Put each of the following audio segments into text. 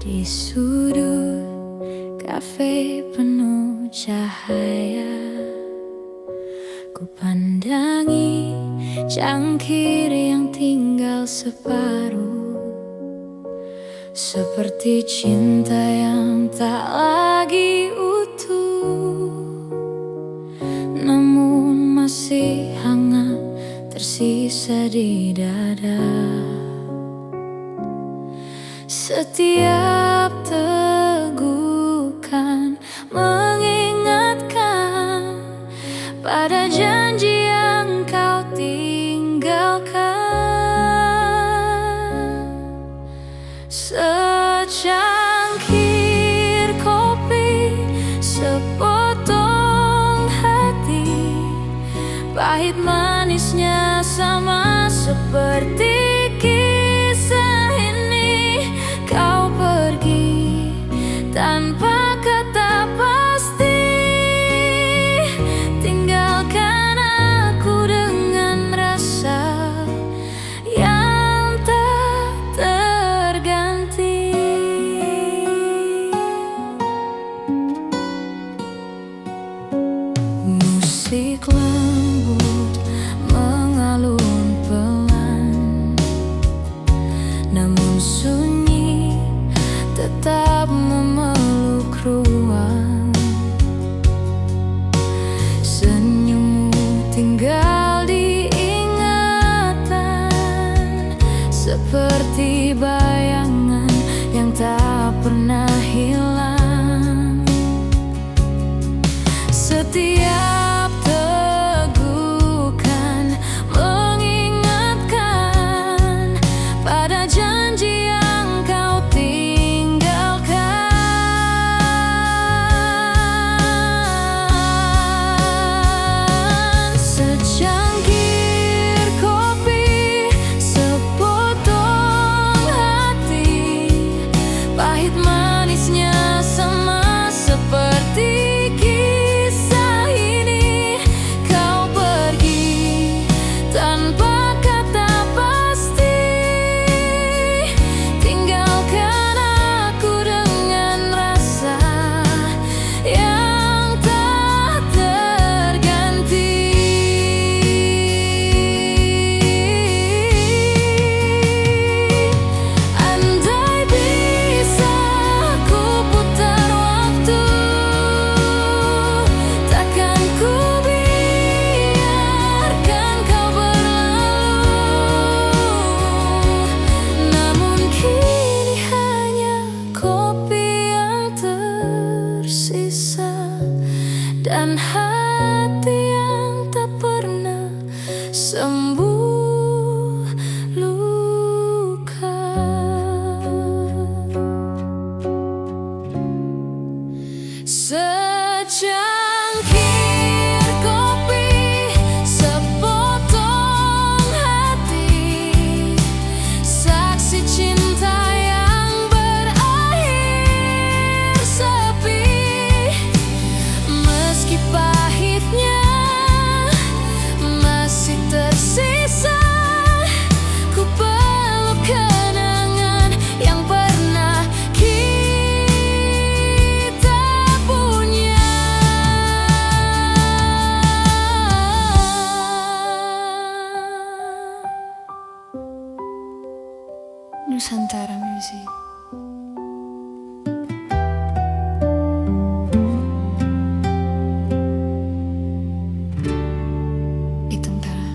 Di sudut kafe penuh cahaya, ku pandangi cangkir yang tinggal separuh, seperti cinta yang tak lagi utuh, namun masih hangat tersisa di dada. Setiap tegukan mengingatkan pada janji yang kau tinggalkan. Secangkir kopi, sepotong hati, pahit manisnya sama seperti kisah ini. Kau pergi tanpa kata pasti, tinggalkan aku dengan rasa yang tak terganti. Musik lembut mengalun pelan, namun sunyi tetap memeluk ruang. Senyummu tinggal di ingatan, seperti bayangan yang tak pernah hilang. Setiap tegukan mengingatkan pada janji yang kau tinggalkan. Secangkir kopi, sepotong hati, pahit manisnya sama seperti kisah ini. Kau pergi tanpa kata pasti, tinggalkan aku dengan rasa yang tak terganti. Andai bisa ku putar waktu, takkan ku biarkan kau berlalu. Namun kini hanya kopi yang tersisa, dan hati yang tak pernah sembuh luka. Secangkir kopi, sepotong hati, saksi cinta yang berakhir sepi. Meski pahitnya masih tersisa, ku peluk kenangan yang pernah kita punya. Nusantara Music. Di Tentara.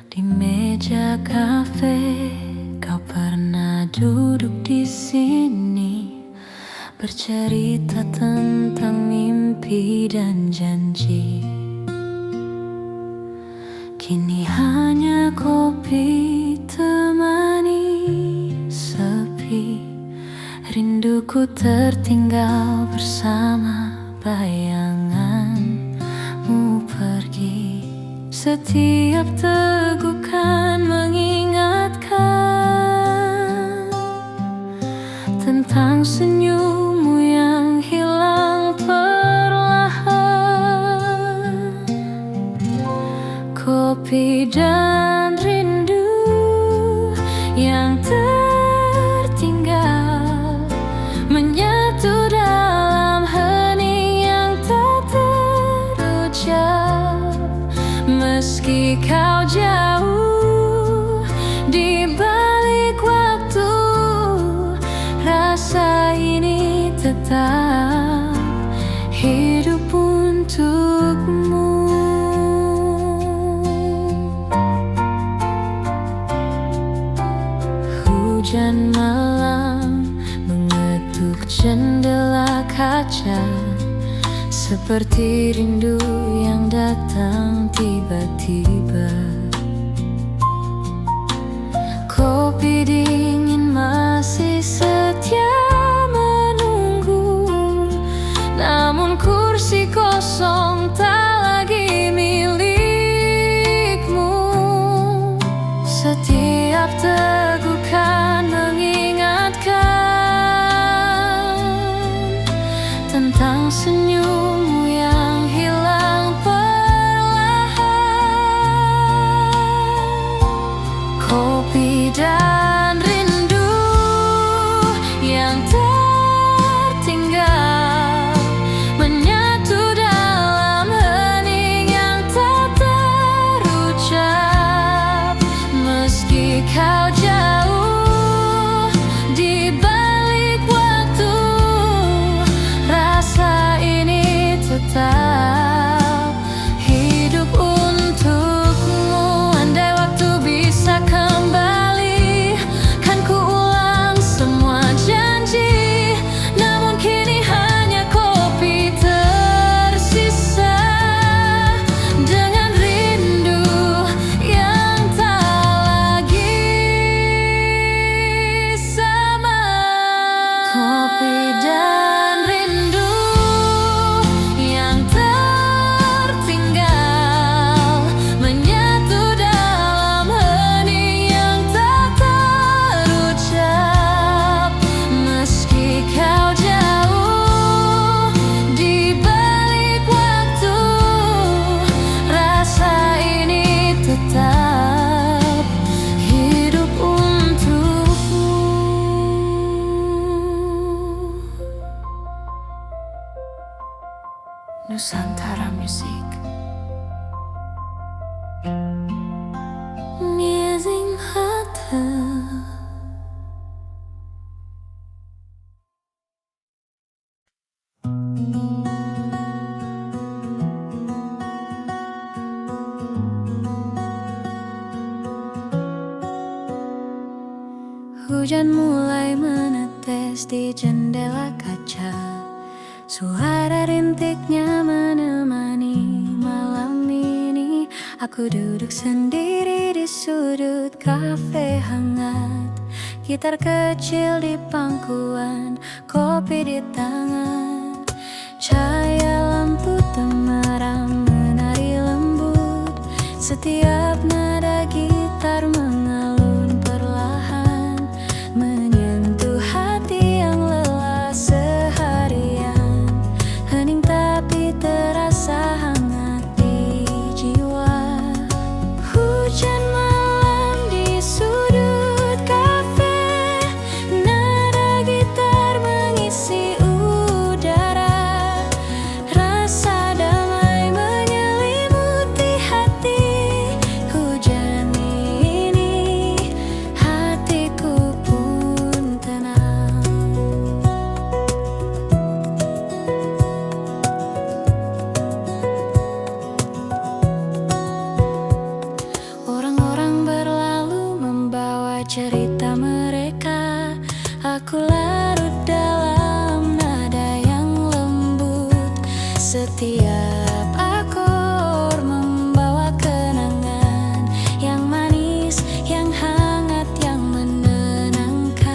Di meja kafe, kau pernah duduk di sini, bercerita tentang mimpi dan janji. Kini hanya kopi temani sepi, rinduku tertinggal bersama bayanganmu pergi. Setiap tegukan mengingatkan Hujan malam mengetuk jendela kaca, seperti rindu yang datang tiba-tiba. Kopi dingin masih setia menunggu, namun kursi kosong tak lagi milikmu. Setiap tegukan mengingatkan tentang senyummu yang hilang perlahan. Kopi dan rindu yang tertinggal menyatu dalam hening yang tak terucap. Meski kau jauh di balik waktu, rasa ini tetap hidup untukmu. Andai waktu bisa kembali, kan ku ulang semua janji. Namun kini hanya kopi tersisa, dengan rindu yang tak lagi sama. Kopi dan rindu yang tertinggal menyatu dalam hening yang tak terucap. Meski kau jauh di balik waktu, rasa ini tetap hidup untukmu. Nusantara Music. Amazing Hotel. Hujan mulai menetes di jendela kaca, suara rintiknya menemani malam ini. Aku duduk sendiri di sudut kafe hangat, gitar kecil di pangkuan, kopi di tangan. Cahaya lampu temaram menari lembut, setiap nada gitar mengalun perlahan, menyentuh hati yang lelah seharian. Hening tapi terasa hangat di jiwa. Hujan malam di sudut kafe, nada gitar mengisi udara. Rasa damai menyelimuti hati. Hujan ini hatiku pun tenang. Orang-orang berlalu membawa cerita mereka. Aku larut dalam nada yang lembut. Setiap akor membawa kenangan yang manis, yang hangat, yang menenangkan.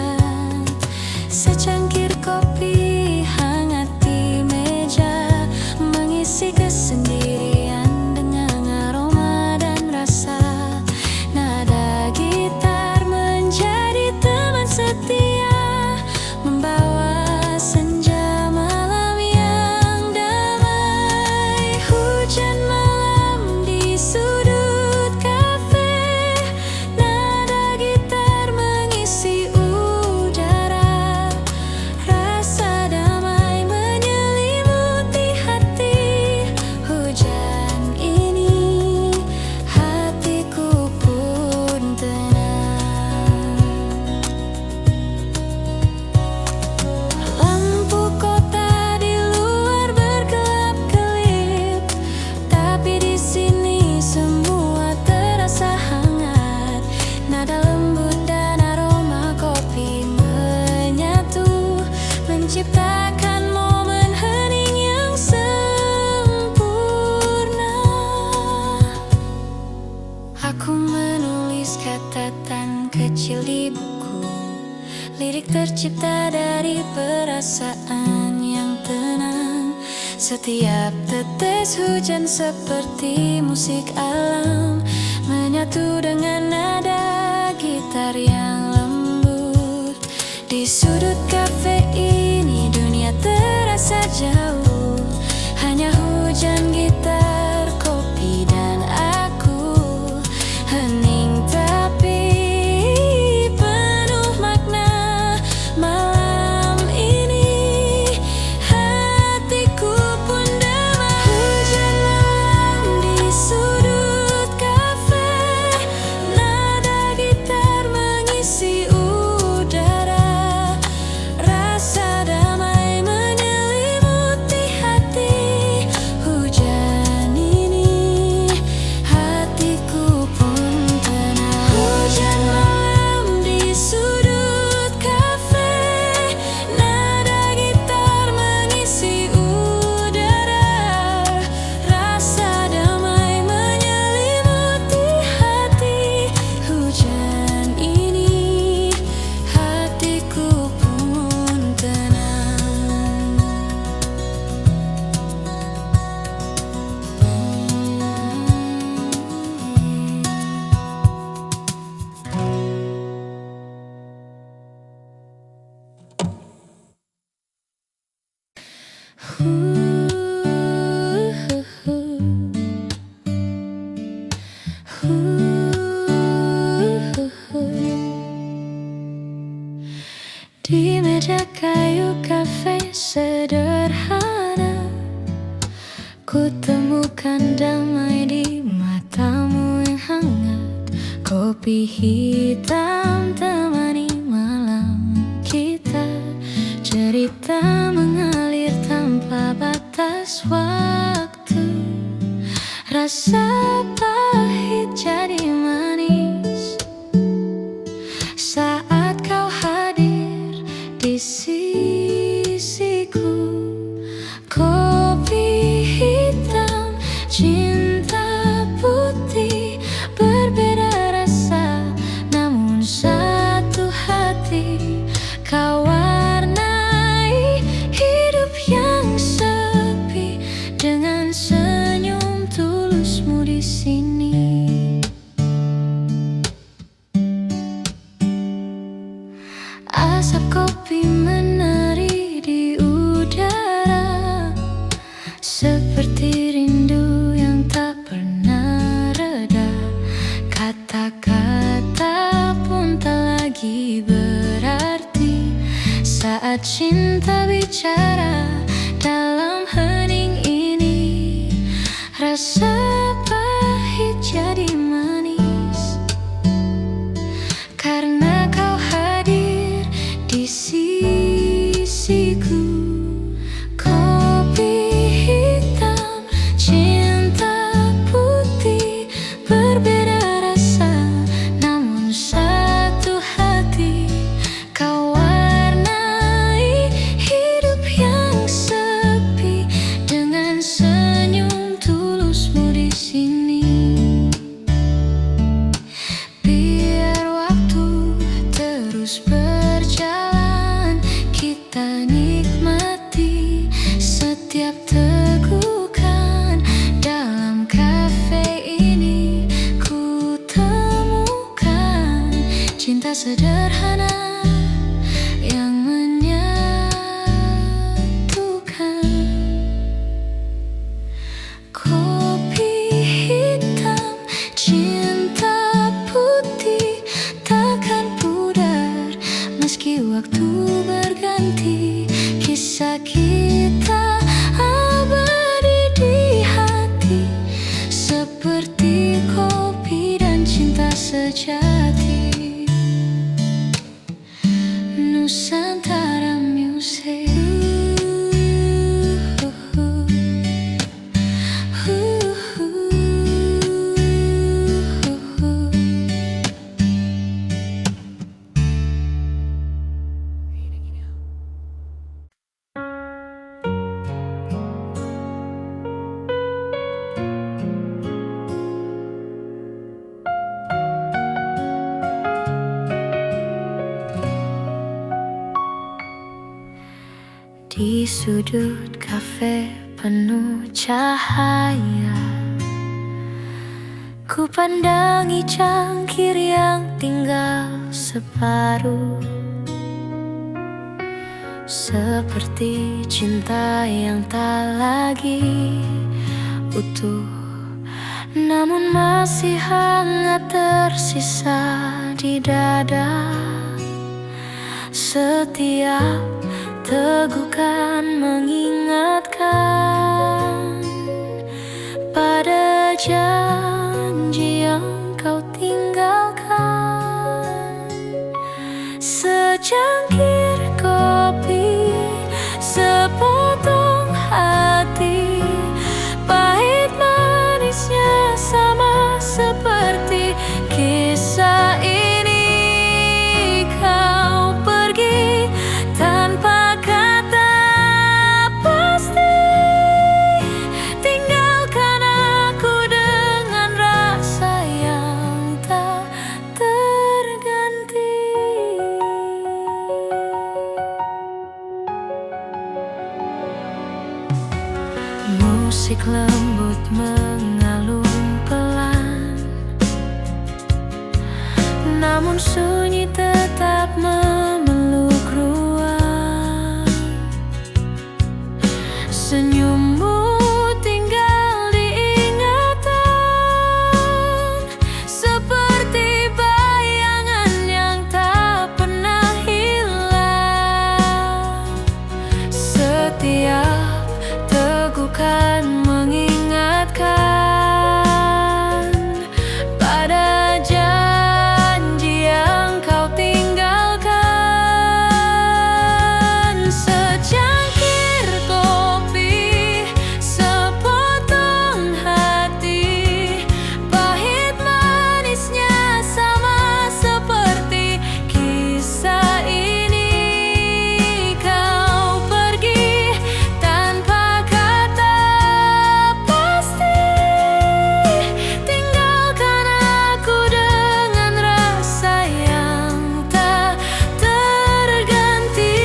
Secangkir kopi hangat di meja, mengisi kesendirian dengan aroma dan rasa. Nada gitar menjadi teman setia, membawa senja malam yang damai. menciptakan momen hening yang sempurna. Aku menulis catatan kecil di buku, lirik tercipta dari perasaan yang tenang. Setiap tetes hujan seperti musik alam, menyatu dengan nada gitar yang lembut. Di sudut kafe ini dunia terasa jauh, hanya hujan, gitar, kopi, dan aku. Hening tapi penuh makna. Malam ini hatiku pun damai. Hujan malam di sudut kafe, nada gitar mengisi udara. Rasa damai menyelimuti hati. Hujan ini hatiku pun tenang. Hujan malam di sudut kafe, nada gitar mengisi udara. Rasa damai menyelimuti hati. Hujan ini hatiku pun tenang. Di meja kayu kafe sederhana, ku temukan damai di matamu yang hangat. Kopi hitam temani malam kita, cerita mengalir tanpa batas waktu. Rasa pahit jadi manis saat kau hadir di sisiku. Kopi hitam, cinta putih, berbeda rasa namun satu hati. Kau warnai hidup yang sepi dengan senyum tulusmu di sini. Asap kopi menari di udara, seperti rindu yang tak pernah reda. Kata-kata pun tak lagi berarti saat cinta bicara dalam hening ini. Rasa pahit jadi manis karena kau hadir di sisiku. Kopi hitam, cinta putih, berbeda rasa namun satu hati. Kau warnai hidup yang sepi dengan senyum tulusmu di sini. Biar waktu terus berjalan, kita nikmati setiap tegukan. Dalam kafe ini ku temukan cinta sederhana yang menyatukan. Kopi hitam, cinta putih, takkan pudar meski waktu berganti. Kisah kita abadi di hati, seperti kopi dan cinta sejati. Nusantara Di sudut kafe penuh cahaya, ku pandangi cangkir yang tinggal separuh, seperti cinta yang tak lagi utuh, namun masih hangat tersisa di dada. Setiap tegukan mengingatkan pada janji yang kau tinggalkan. Secangkir kopi, sepotong hati, pahit manisnya sama seperti kisah ini. Kau pergi tanpa kata pasti, tinggalkan aku dengan rasa yang tak terganti. Musik lembut mengalun pelan, namun sunyi tetap memeluk ruang. Senyummu tinggal diingatan, seperti bayangan yang tak pernah hilang. Setiap tegukan mengingatkan pada janji yang kau tinggalkan. Secangkir kopi, sepotong hati, pahit manisnya sama seperti kisah ini. Kau pergi tanpa kata pasti, tinggalkan aku dengan rasa yang tak terganti.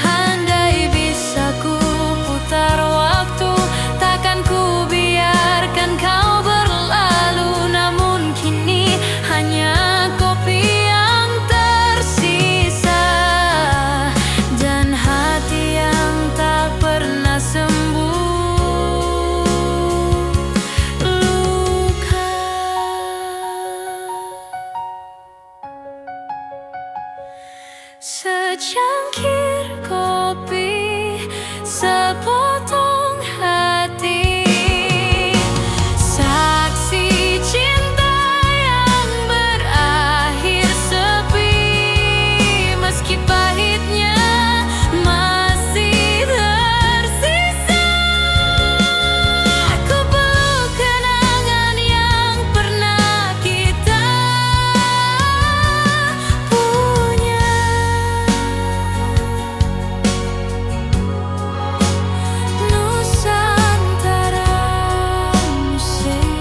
Andai bisa ku putar waktu, takkan ku biarkan kau berlalu. Namun kini hanya kopi yang tersisa, dan hati yang tak pernah sembuh luka. Secangkir kopi, sepotong hati, saksi cinta yang berakhir sepi. Meski pahitnya masih tersisa, ku peluk kenangan yang pernah kita punya. Nusantara Musik.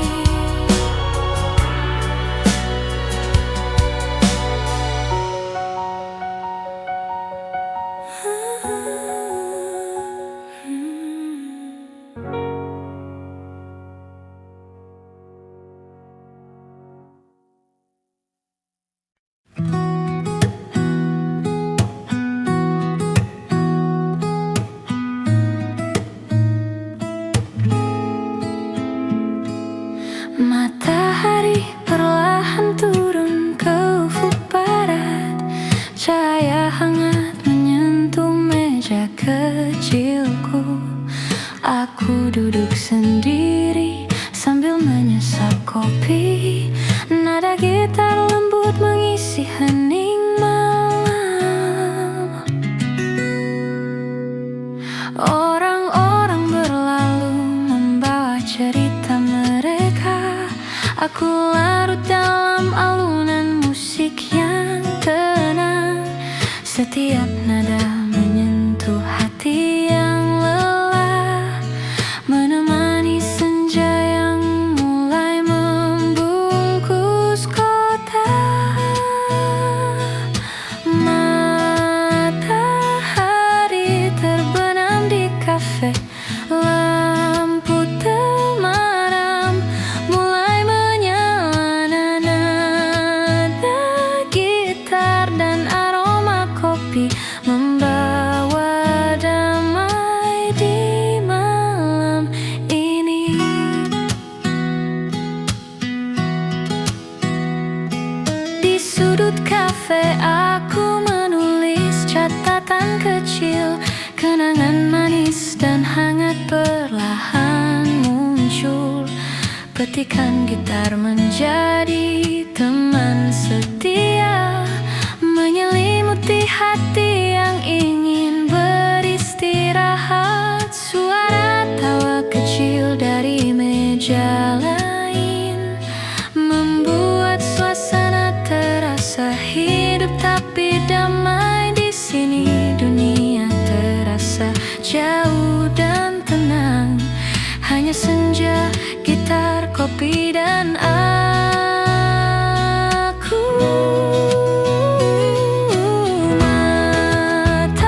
Matahari perlahan turun ke ufuk barat, cahaya hangat menyentuh meja kecilku. Aku duduk sendiri sambil menyesap kopi, nada gitar lembut mengisi hening malam. Orang-orang berlalu membawa cerita mereka, aku larut dalam alunan musik yang tenang. Setiap nada menyentuh hati yang lelah, kecil, kenangan manis dan hangat perlahan muncul. Petikan gitar menjadi teman setia, menyelimuti hati yang ingin beristirahat. Suara tawa kecil dari meja lain membuat suasana terasa hidup tapi damai. Di sini dunia terasa jauh dan tenang, hanya senja, gitar, kopi, dan aku. Matahari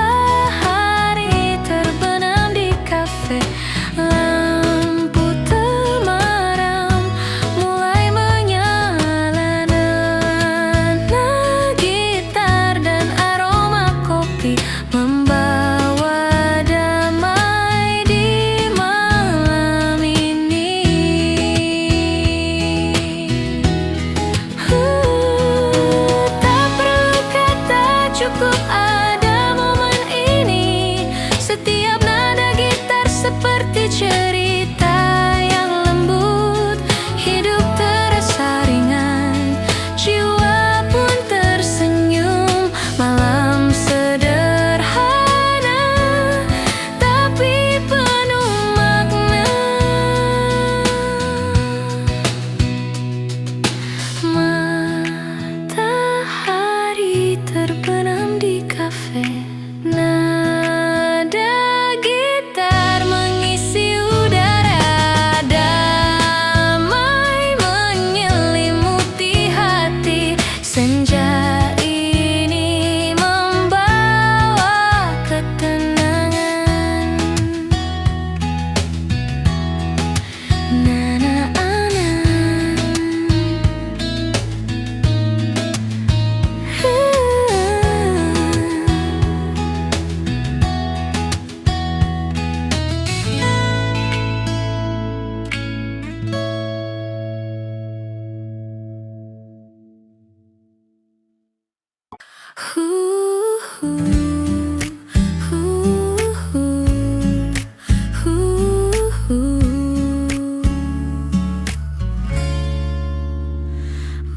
terbenam di kafe, lampu temaram mulai menyala. Nada gitar dan aroma kopi membawa damai di malam ini. Tak perlu kata, cukup ada momen ini. Setiap nada gitar seperti cerita yang lembut. Hidup terasa ringan, jiwa pun tersenyum. Malam sederhana tapi penuh makna. Matahari terbenam di kafe, nada gitar mengisi udara, damai menyelimuti hati. Senja ini membawa ketenangan.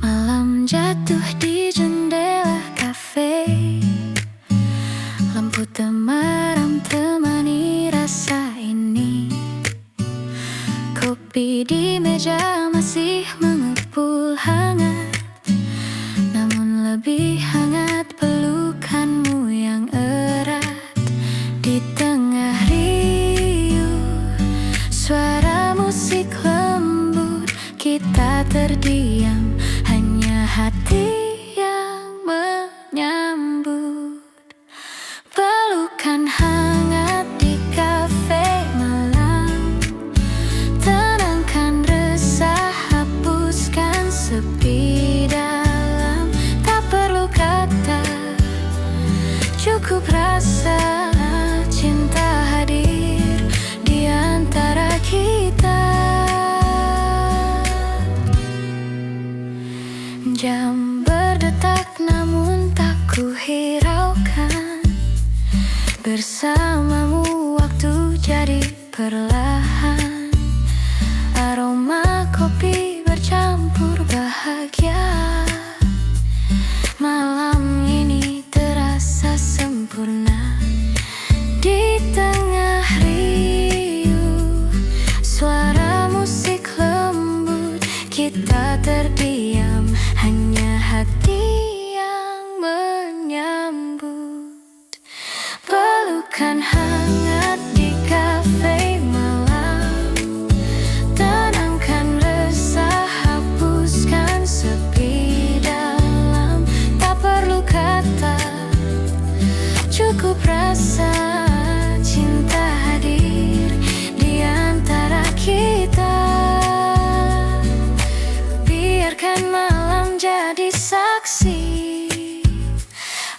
Malam jatuh di jendela kafe, lampu temaram temani rasa ini. Kopi di meja masih mengepul hangat, namun lebih hangat pelukanmu yang erat. Di tengah riuh suara musik lembut, kita terdiam, hanya hati yang menyambut. Pelukan hangat di kafe malam, tenangkan resah, hapuskan sepi dalam. Tak perlu kata, cukup rasa cinta hadir di antara kita. Jam berdetak namun tak ku hiraukan, bersamamu waktu jadi perlahan. Aroma kopi bercampur bahagia, malam ini terasa sempurna. Di tengah riuh suara musik lembut, kita terdiam, hanya hati yang menyambut. Pelukan hangat di kafe malam, tenangkan resah, hapuskan sepi dalam. Tak perlu kata, cukup rasa cinta hadir di antara kita. Biarkan malam jadi saksi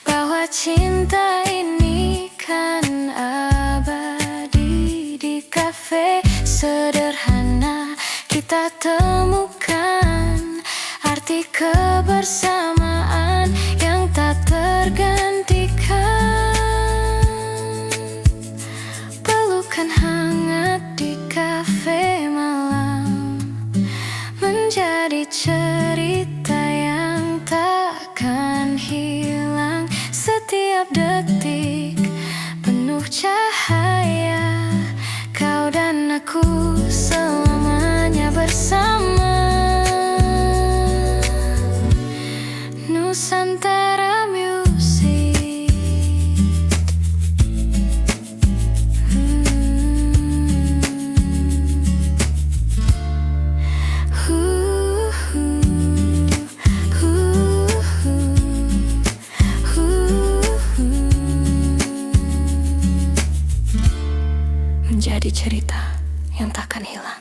bahwa cinta ini kan abadi. Di kafe sederhana kita temukan arti kebersamaan yang tak tergantikan. setiap detik penuh cahaya. Kau dan aku selamanya bersama. Nusantara Music. Menjadi cerita yang takkan hilang.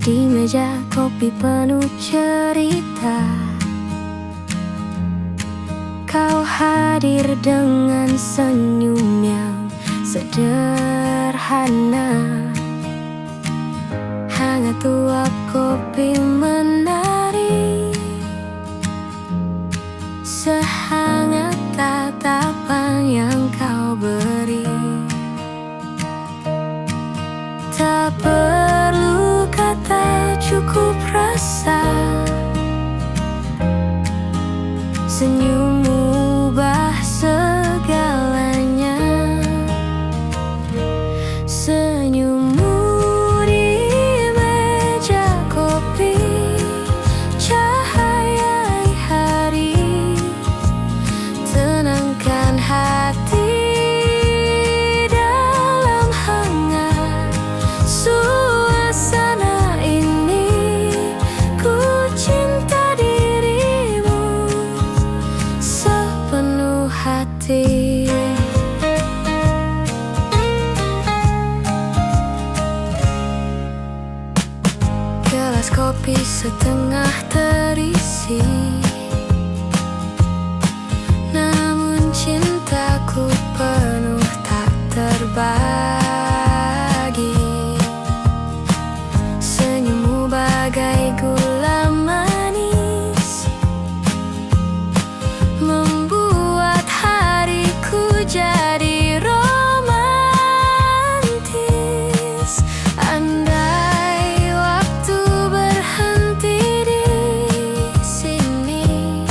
Di meja kopi penuh cerita, kau hadir dengan senyum yang sederhana. Hangat uap kopi menari, sehangat tatapan yang kau beri. Tak perlu kata, cukup rasa. Senyummu ubah segalanya. Senyummu di meja kopi, cahaya hari, tenangkan hati dalam hangat suasana ini. Ku cinta dirimu sepenuh hati. Gelas kopi setengah terisi, namun cintaku penuh tak terbagi. Senyummu bagai gula manis, membuat hariku jadi romantis. Andai waktu berhenti di sini,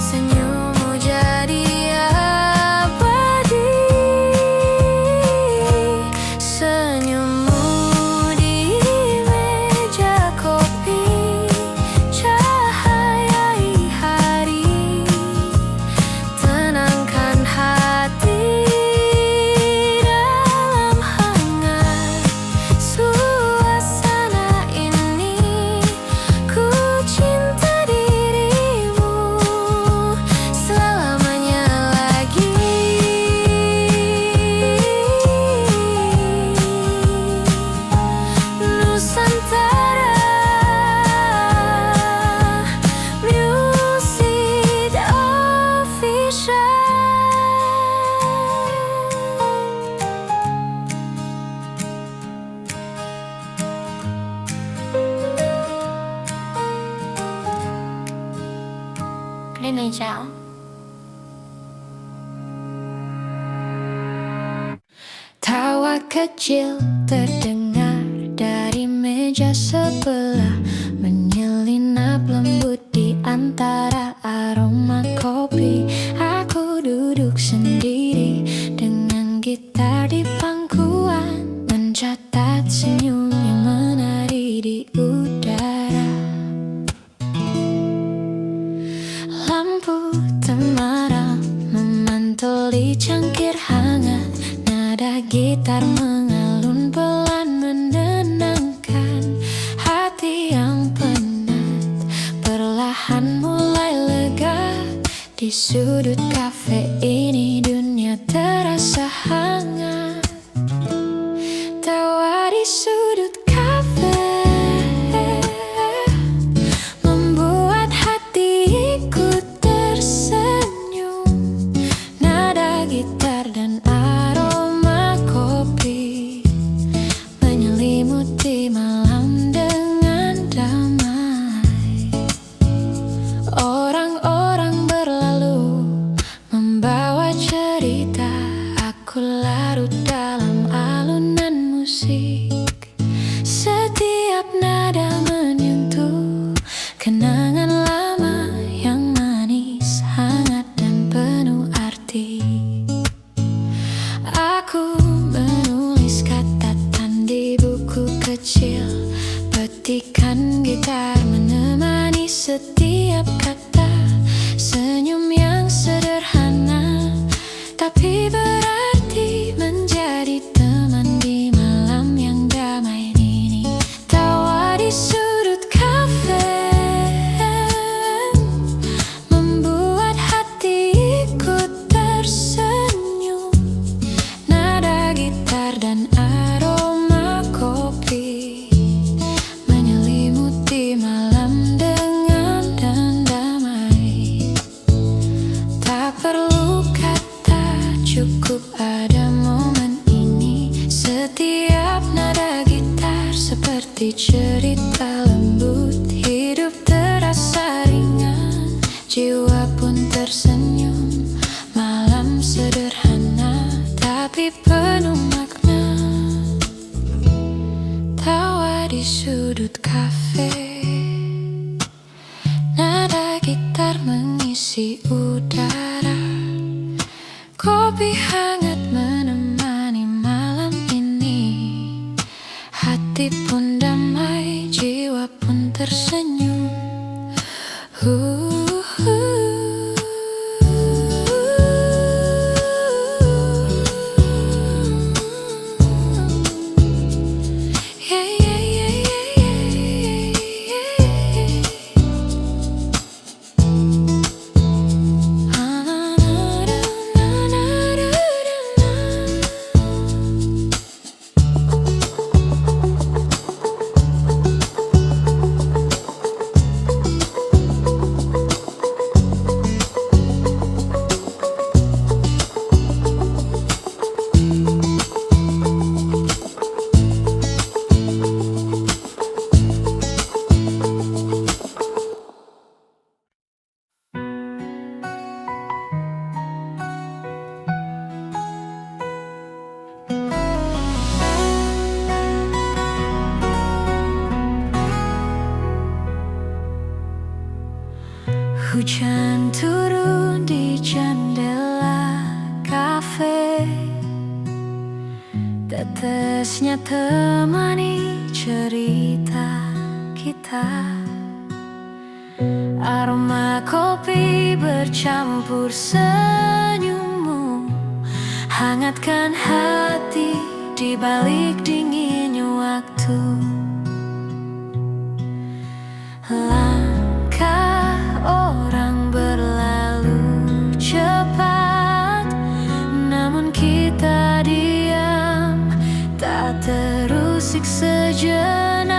senyummu jadi abadi. Senyummu di meja kopi, cahaya hari, tenangkan hati dalam hangat suasana ini. Ku cinta dirimu selamanya lagi. Nusantara Music Official. Indonesia. Tawa kecil terdengar dari meja sebelah, menyelinap lembut di antara aroma kopi. Aku duduk sendiri dengan gitar di pangkuan, mencatat senyum yang menari di udara. Lampu temaram memantul di cangkir hangat, nada gitar mengalun pelan menenangkan hati yang penat. Perlahan mulai lega di sudut kafe ini, dunia terasa hangat. Tawa di sudut kafe membuat hatiku tersenyum. Nada gitar dan aroma kopi menyelimuti malam dengan damai. Orang-orang cukup ada momen ini. Setiap nada gitar seperti cerita lembut. Hidup terasa ringan, jiwa pun tersenyum. Malam sederhana tapi penuh makna. Tawa di sudut kafe, nada gitar mengisi udara. Kopi hangat menemani malam ini. Hati pun damai, jiwa pun tersenyum. Hujan turun di jendela kafe. Tetesnya temani cerita kita. Aroma kopi bercampur senyummu, hangatkan hati di balik dinginnya waktu. Langkah orang berlalu cepat, namun kita diam, tak terusik sejenak.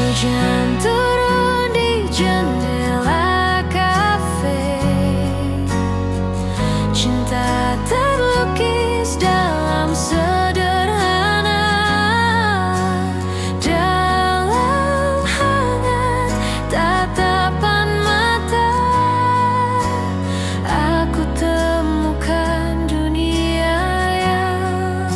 Hujan turun di jendela kafe. Cinta terlukis dalam sederhana. Dalam hangat tatapan mata, aku temukan dunia yang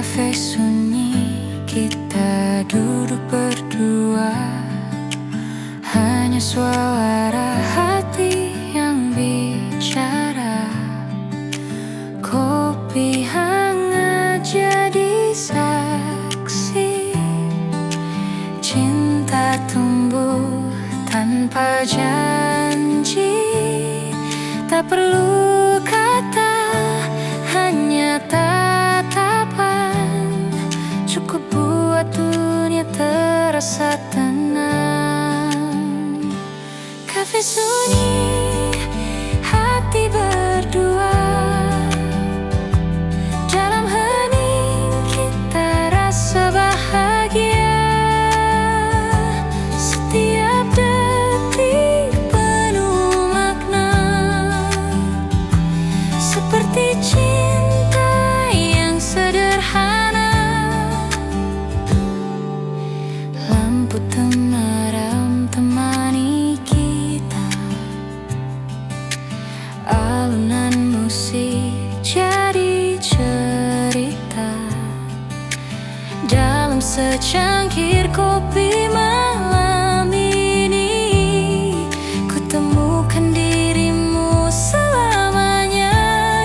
kafe sunyi, kita duduk berdua. Hanya suara hati yang bicara. Kopi hangat jadi saksi. Cinta tumbuh tanpa janji. Tak perlu kata, hanya tatapan. Cukup buat dunia terasa tenang. Kafe sunyi, hati berdua. Dalam hening kita rasa bahagia. Setiap detik penuh makna. Seperti cinta yang sederhana. Lampu temaram temani kita. Alunan musik jadi cerita. Dalam secangkir kopi malam ini, ku temukan dirimu selamanya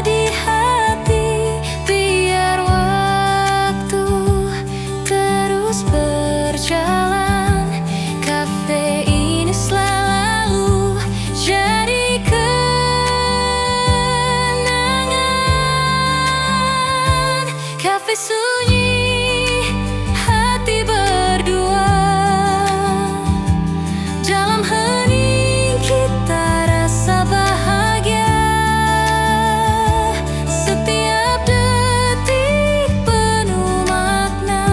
di hati. Biar waktu terus berjalan, kafe ini selalu jadi kenangan. Kafe sunyi, hati berdua. Dalam hening kita rasa bahagia. Setiap detik penuh makna.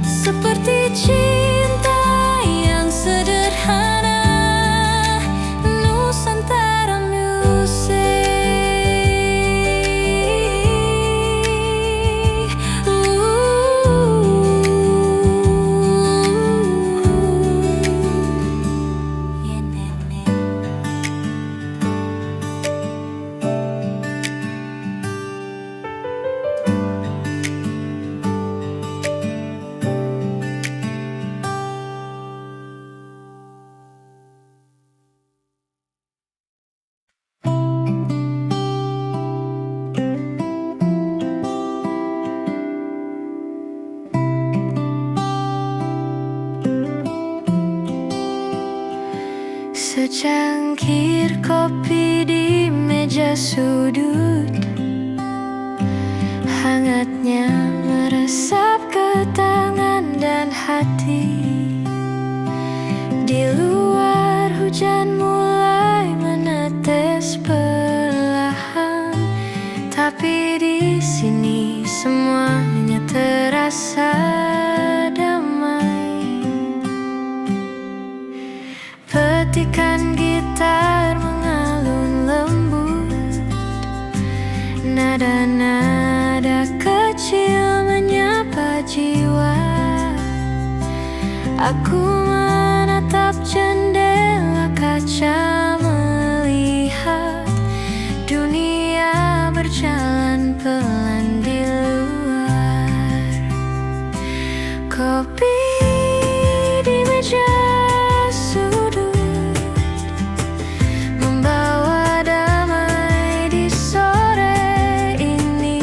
Seperti cinta yang sederhana. Nusantara Music. Secangkir kopi di meja sudut, hangatnya meresap ke tangan dan hati. Di luar hujan mulai menetes perlahan, tapi di sini semuanya terasa damai. Petikan gitar mengalun lembut, nada-nada kecil menyapa jiwa. Aku menatap jendela kaca, melihat dunia berjalan pelan di luar. Kopi di meja sudut membawa damai di sore ini.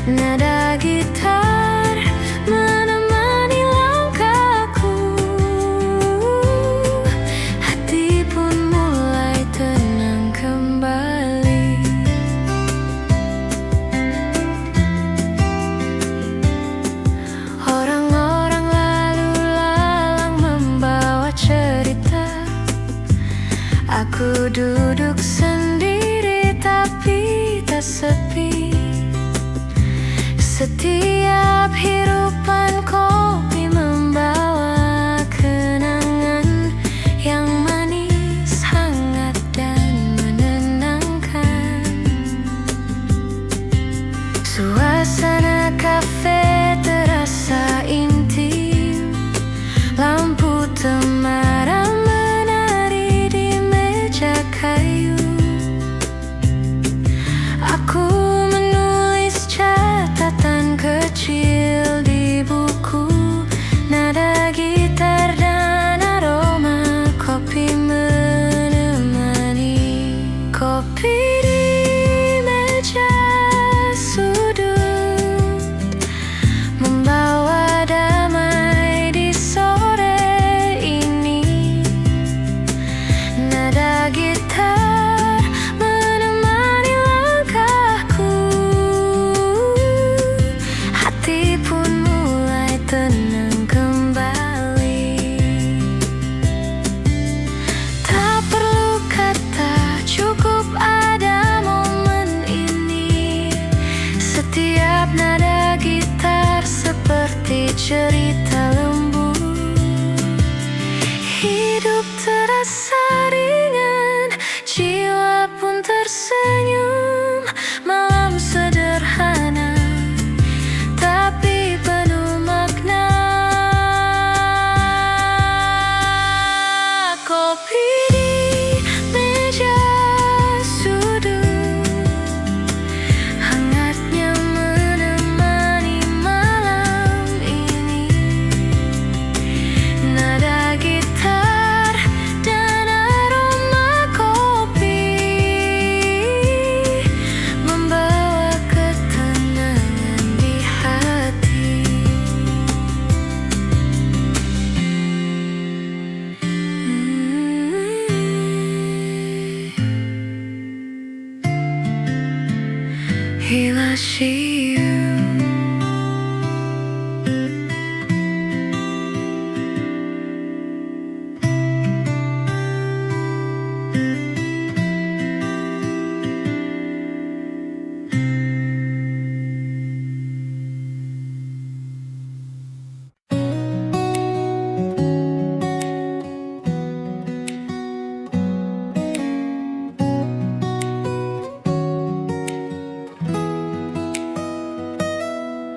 Nada gitar menemani langkahku. Hati pun mulai tenang kembali. Orang-orang lalu lalang membawa cerita. Aku duduk sendiri tapi tak sepi. Setiap hirupan kopi membawa kenangan yang manis, hangat dan menenangkan. Suasana kafe terasa intim. Lampu temaram menari di meja kayu. Aku menunggu to you.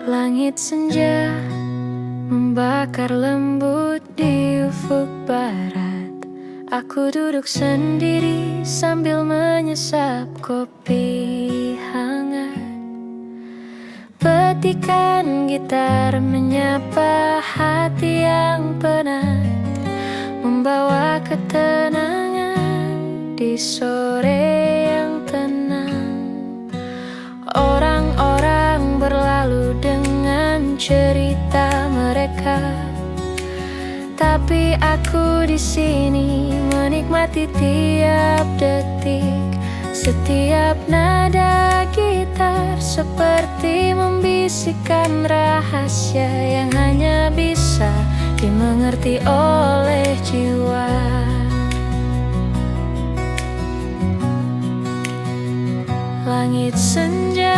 Langit senja membakar lembut di ufuk barat. Aku duduk sendiri sambil menyesap kopi hangat. Petikan gitar menyapa hati yang penat, membawa ketenangan di sore yang tenang. Orang-orang berlalu dengan cerita mereka, tapi aku di sini menikmati tiap detik. Setiap nada gitar seperti membisikkan rahasia yang hanya bisa dimengerti oleh jiwa. Langit senja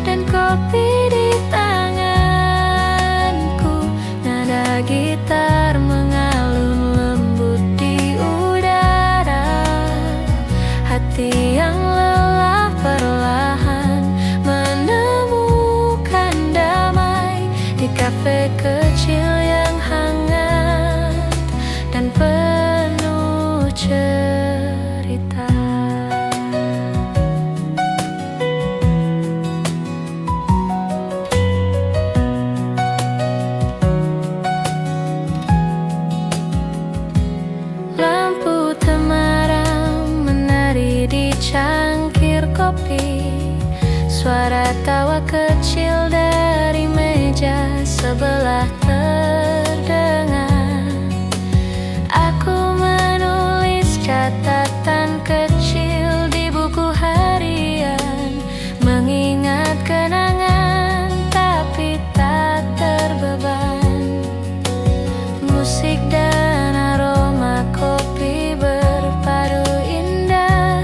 dan kopi di tanganku, nada gitar mengalun lembut di udara. Hati yang lelah perlahan menemukan damai di kafe kecil yang hangat dan penuh cerita. Cangkir kopi, suara tawa kecil dari meja sebelah terdengar. Aku menulis catatan kecil di buku harian, mengingat kenangan tapi tak terbeban. Musik dan aroma kopi berpadu indah,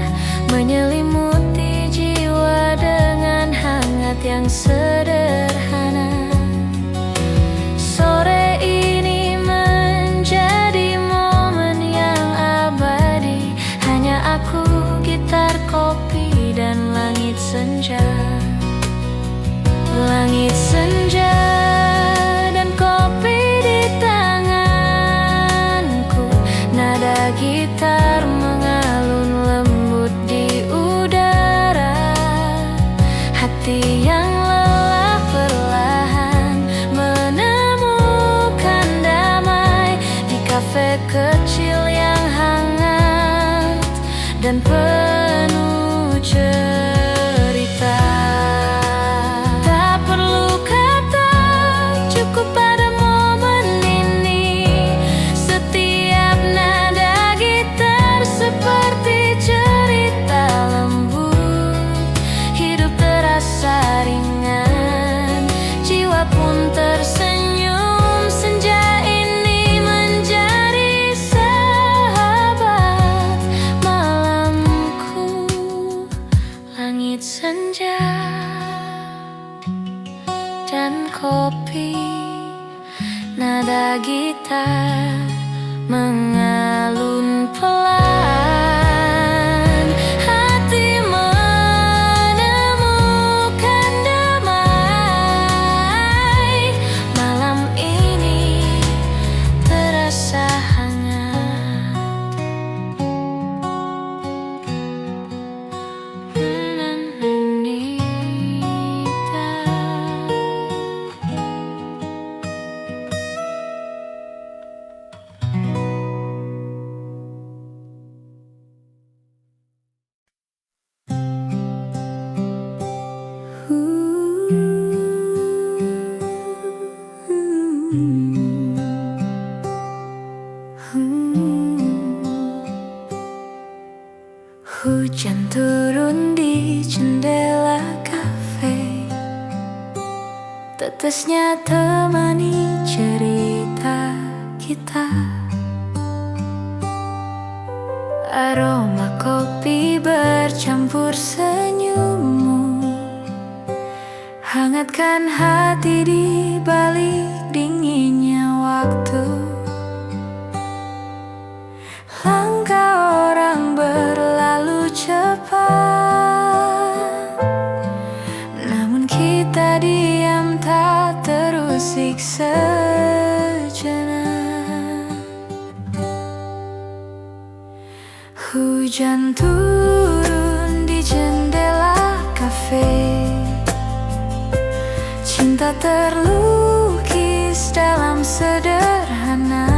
menyelimuti jiwa dengan hangat yang sederhana. Sore ini menjadi momen yang abadi, hanya aku, gitar, kopi, dan langit senja. Langit senja dan kopi di tanganku, nada gitar mengalun lembut di udara. Hati yang lelah perlahan menemukan damai di kafe kecil yang hangat dan penuh cerita. Tak perlu kata, cukup pada momen ini. Setiap nada gitar seperti cerita lembut. Hidup terasa ringan, jiwa pun tersenyum. Senja ini menjadi sahabat malamku. Tetesnya temani cerita kita. Aroma kopi bercampur senyummu, hangatkan hati di balik dinginnya waktu. Langkah orang berlalu cepat, namun kita diam tak terusik sejenak. Hujan turun di jendela kafe, cinta terlukis dalam sederhana.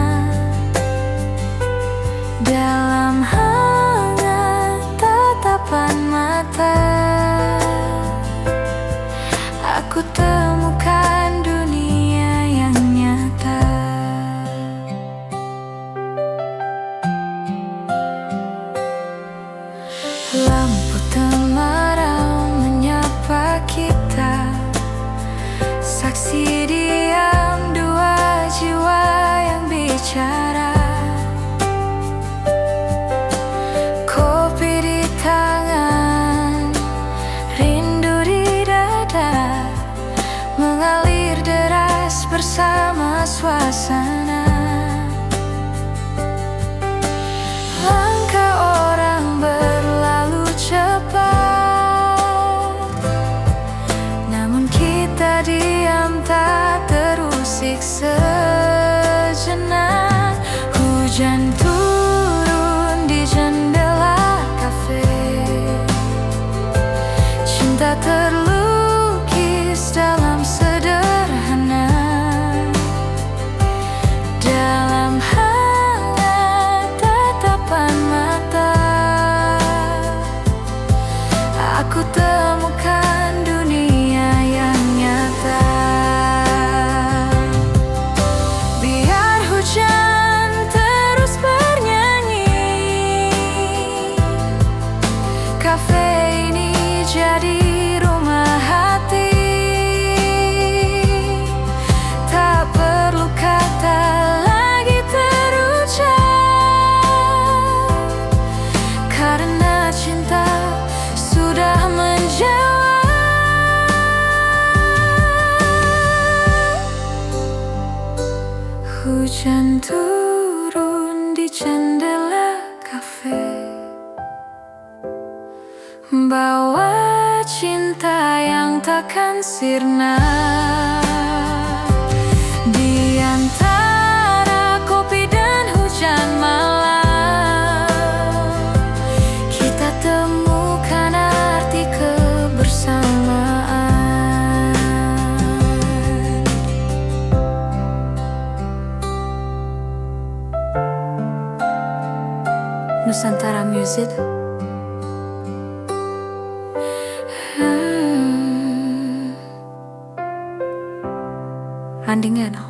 Dalam hangat tatapan mata, aku temukan dunia yang nyata. Lampu temaram menyapa kita, saksi diam dua jiwa yang bicara. Kopi di tangan, rindu di dada, mengalir deras bersama suasana. Langkah orang berlalu cepat, namun kita diam tak terusik sejenak. Hujan turun di jendela kafe, cinta terlukis dalam sederhana. Dalam hangat tatapan mata, aku temukan dunia yang nyata. Biar hujan terus bernyanyi, kafe ini jadi rumah hati. Tak perlu kata lagi terucap, karena cinta sudah menjawab. Hujan turun di jendela kafe, bawa cinta yang takkan sirna. Di antara kopi dan hujan malam, kita temukan arti kebersamaan. Nusantara Music. Andingano.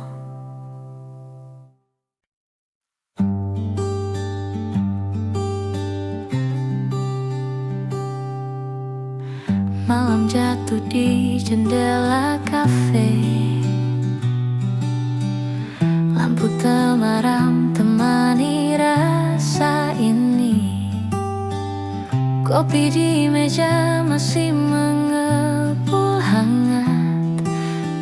Malam jatuh di jendela kafe, lampu temaram temani rasa ini. Kopi di meja masih mengepul hangat,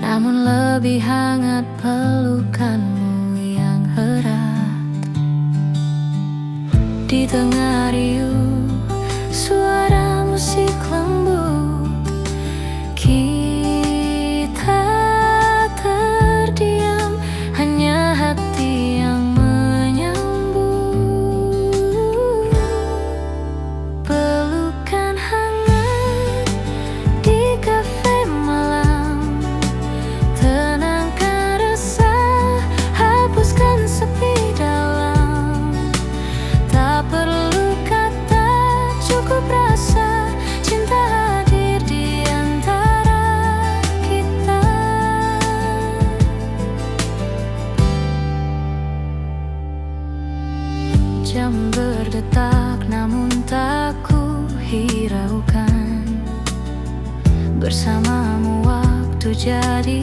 namun lebih hangat pelukanmu yang erat. Di tengah riuh suara musik lembut, kita terdiam, hanya hati yang menyambut. Pelukan hangat di kafe malam, tenangkan resah, hapuskan sepi dalam. Tak perlu kata, cukup rasa, cinta hadir di antara kita. Jam berdetak namun tak ku hiraukan, bersamamu waktu jadi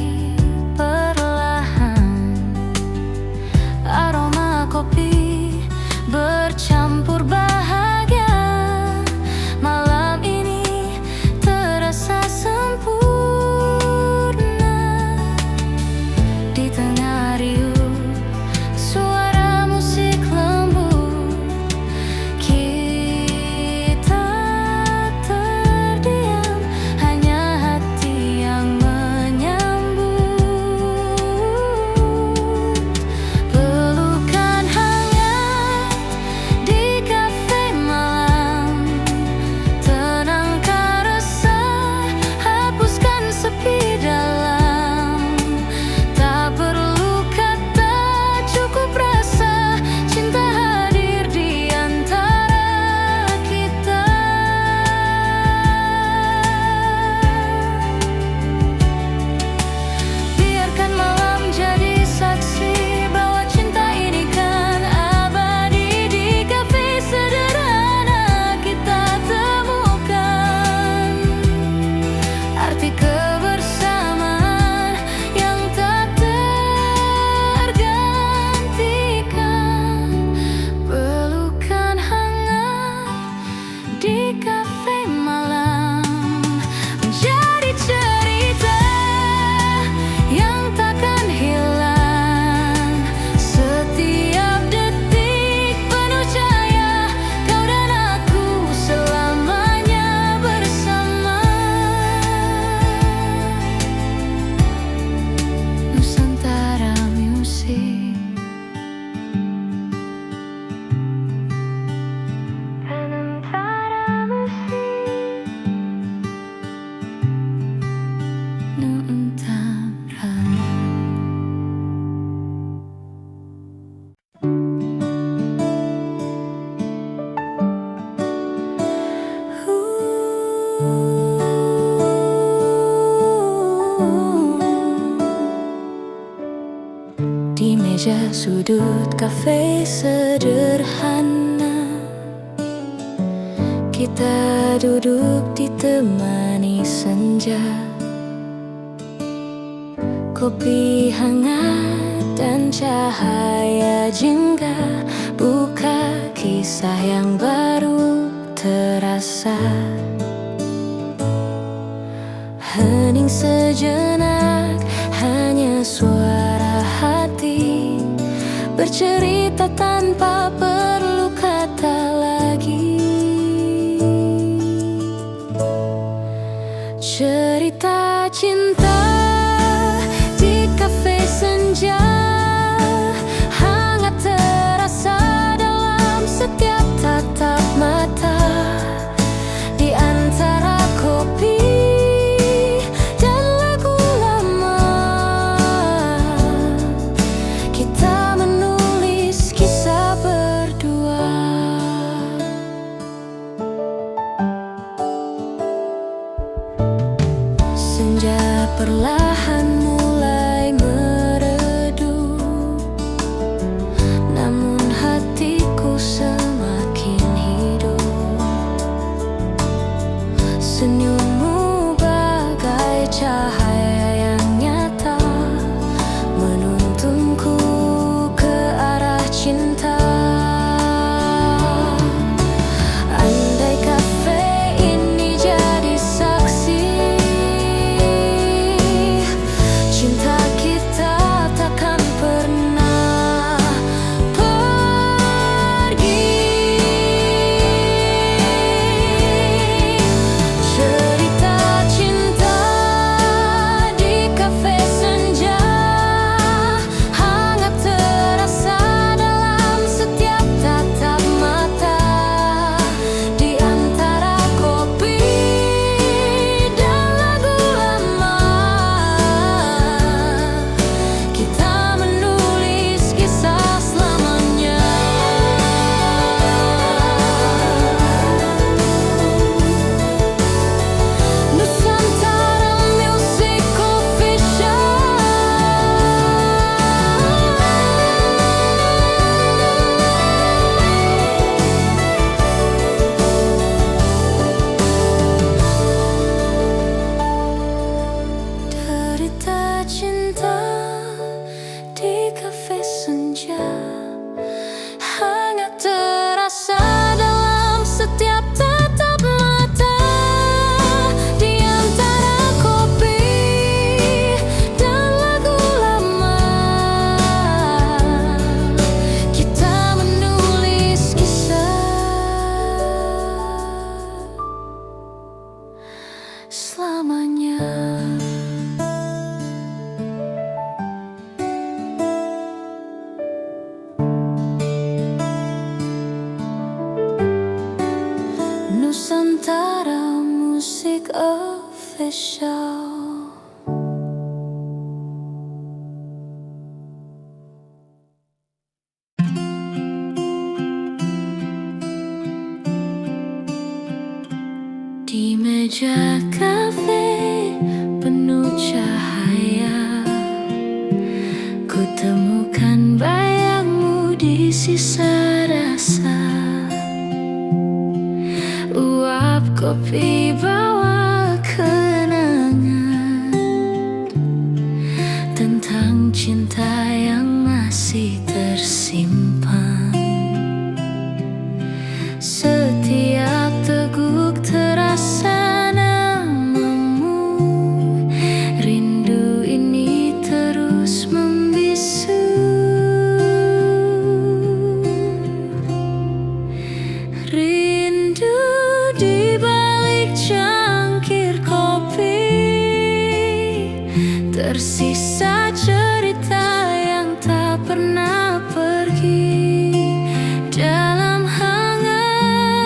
sudut kafe sederhana, kita duduk ditemani senja. Kopi hangat dan cahaya jingga buka kisah yang baru terasa. Hening sejenak, hanya suara hati bercerita tanpa perlu kata lagi. Cerita cinta di kafe senja, hangat terasa dalam setiap tatap mata. Di antara kopi dan lagu lama, kita menulis kisah berdua. Senja perlahan mulai meredup, namun hatiku semakin hidup. Senyummu bagai cahaya yang nyata, menuntunku ke arah cinta. Andai kafe ini jadi saksi, cinta kita takkan pernah pergi. Cerita cinta di kafe senja, hangat terasa dalam setiap tatap mata. Di antara kopi dan lagu lama, kita menulis kisah selamanya. Nusantara Music Official. Derita cinta di kafe senja, hangat terasa dalam setiap tatap mata. Di antara kopi dan lagu lama, kita menulis kisah selamanya. Nusantara Music Official. Di meja kafe penuh cahaya, ku temukan bayangmu di sisa rasa. Uap kopi bawa kenangan tentang cinta yang masih tersimpan. Setiap teguk terasa namamu, rindu ini terus membisu. Rindu di balik cangkir kopi, tersisa cerita yang tak pernah pergi. Dalam hangat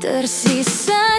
Tersisa